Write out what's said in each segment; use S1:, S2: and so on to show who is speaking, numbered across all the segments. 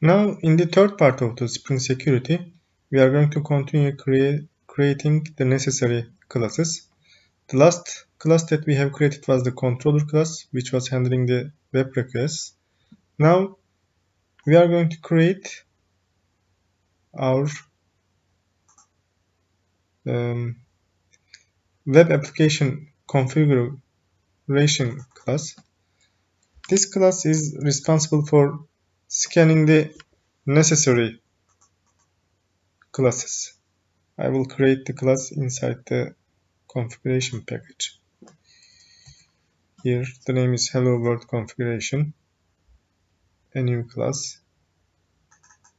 S1: Now, in the third part of the Spring Security, we are going to continue creating the necessary classes. The last class that we have created was the controller class, which was handling the web requests. Now, we are going to create our web application configuration class. This class is responsible for scanning the necessary classes. I will create the class inside the configuration package. Here the name is hello world configuration, a new class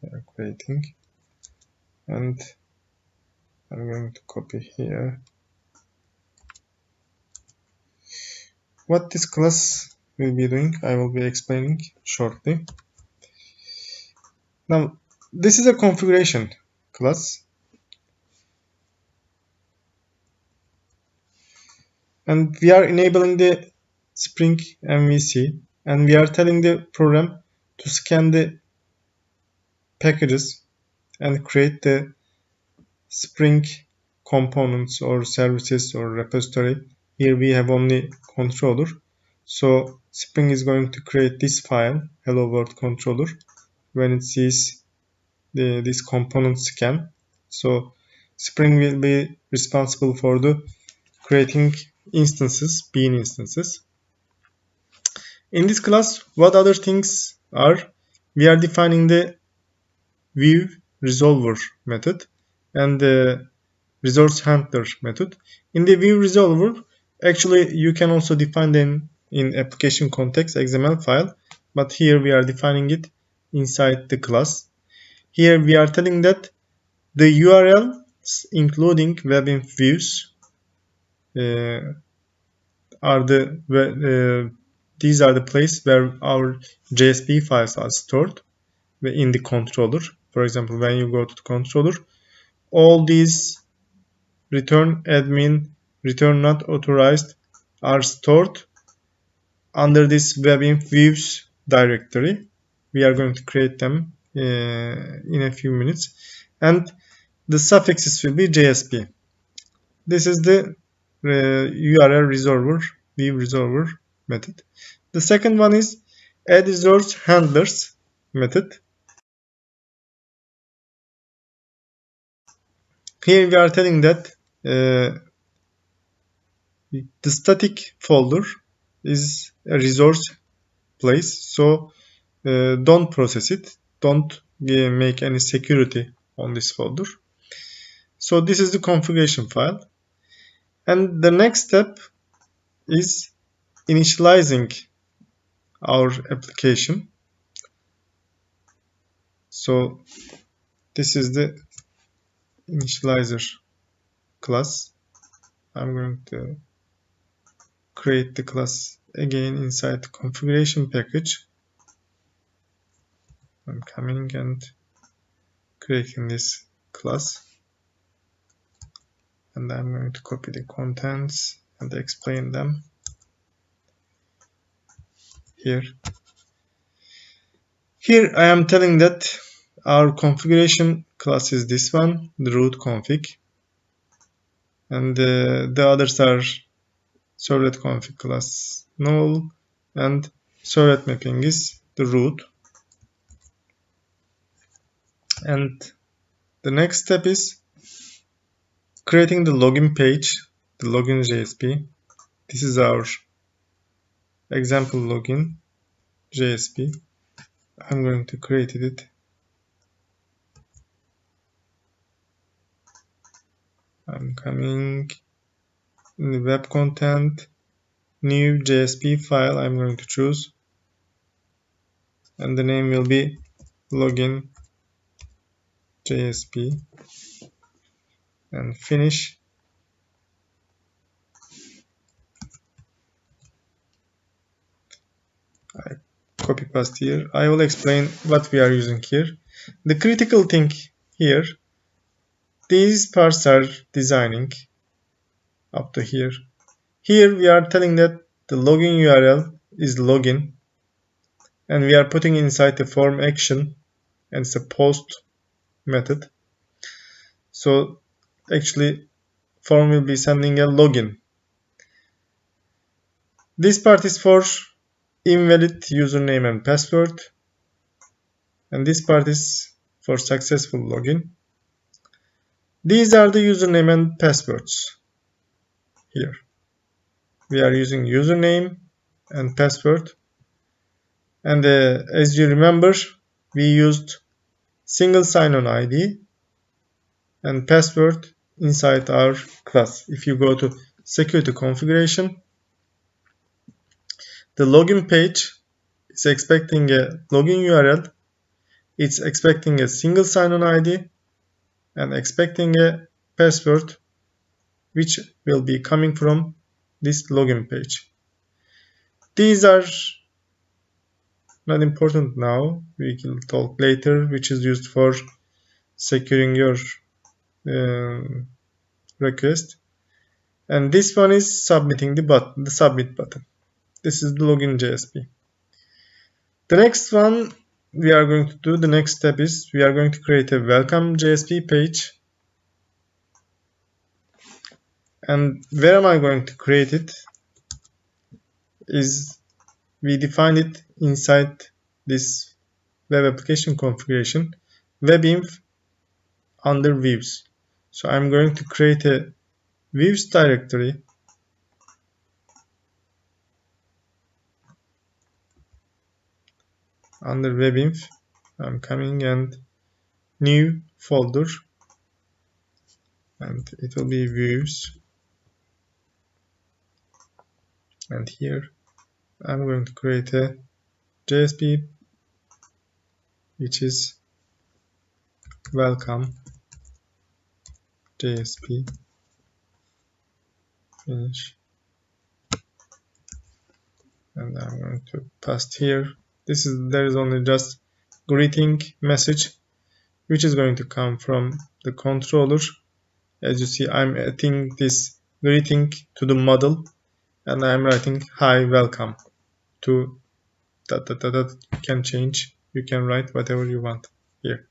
S1: we are creating, and I'm going to copy here. What this class will be doing, I will be explaining shortly. Now, this is a configuration class, and we are enabling the Spring MVC, and we are telling the program to scan the packages and create the Spring components or services or repository. Here we have only controller, so Spring is going to create this file hello world controller when it sees this component scan. So Spring will be responsible for the creating instances, bean instances. In this class, what other things are? We are defining the view resolver method and the resource handler method. In the view resolver, actually you can also define them in application context XML file, but here we are defining it inside the class. Here we are telling that the URLs including webinf views these are the place where our JSP files are stored in the controller. For example, when you go to the controller, all these return admin, return not authorized are stored under this webinf views directory. We are going to create them in a few minutes, and the suffixes will be JSP. This is the URL resolver, view resolver method. The second one is add resource handlers method. Here we are telling that the static folder is a resource place, so don't process it, don't make any security on this folder. So this is the configuration file, and the next step is initializing our application. So this is the initializer class. I'm going to create the class again inside the configuration package. I'm coming and creating this class, and I'm going to copy the contents and explain them here. Here I am telling that our configuration class is this one, the root config, and the others are servlet config class null, and servlet mapping is the root. And the next step is creating the login page, the login JSP. This is our example login JSP. I'm going to create it. I'm coming in the web content, new JSP file I'm going to choose, and the name will be login JSP, and finish. I copy paste here. I will explain what we are using here. The critical thing here, these parts are designing up to here. Here we are telling that the login URL is login, and we are putting inside the form action and it's a post method. So actually form will be sending a login. This part is for invalid username and password, and this part is for successful login. These are the username and passwords. Here we are using username and password, and as you remember, we used single sign-on ID and password inside our class. If you go to security configuration, the login page is expecting a login URL, it's expecting a single sign-on ID and expecting a password which will be coming from this login page. These are not important now, we will talk later, which is used for securing your request. And this one is submitting the submit button. This is the login JSP. The next one we are going to do, the next step is we are going to create a welcome JSP page. And where am I going to create it is we defined it inside this web application configuration, webinf under views. So I'm going to create a views directory under webinf. I'm coming and new folder, and it will be views, and here I'm going to create a JSP which is welcome JSP, finish, and I'm going to paste here. There is only just greeting message which is going to come from the controller. As you see, I'm adding this greeting to the model, and I'm writing hi welcome to you can change, you can write whatever you want here.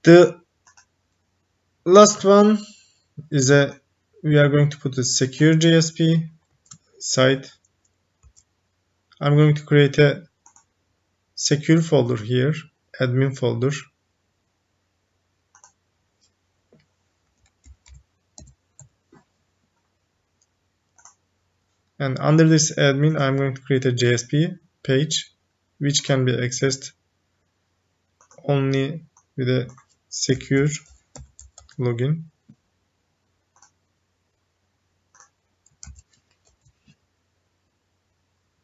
S1: The last one is we are going to put a secure JSP site. I'm going to create a secure folder here, admin folder, and under this admin I'm going to create a JSP page which can be accessed only with a secure login.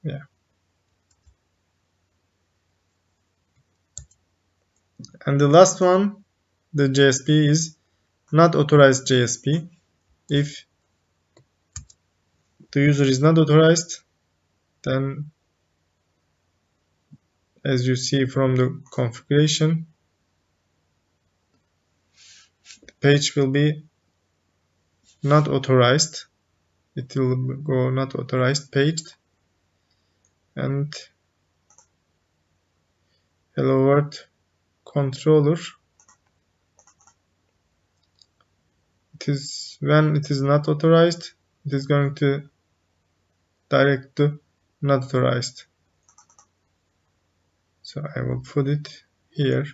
S1: Yeah. And the last one, the JSP is not authorized JSP. If the user is not authorized, then as you see from the configuration, the page will be not authorized. It will go not authorized page, and hello world controller. It is when it is not authorized, it is going to direct to not authorized. So I will put it here.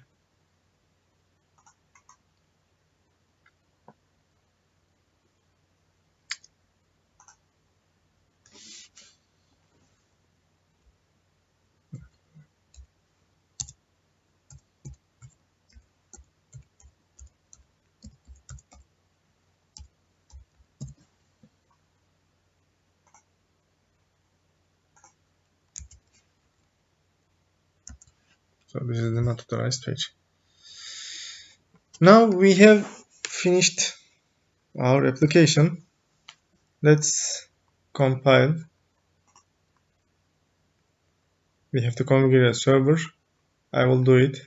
S1: So this is the not authorized page. Now we have finished our application. Let's compile. We have to configure a server. I will do it.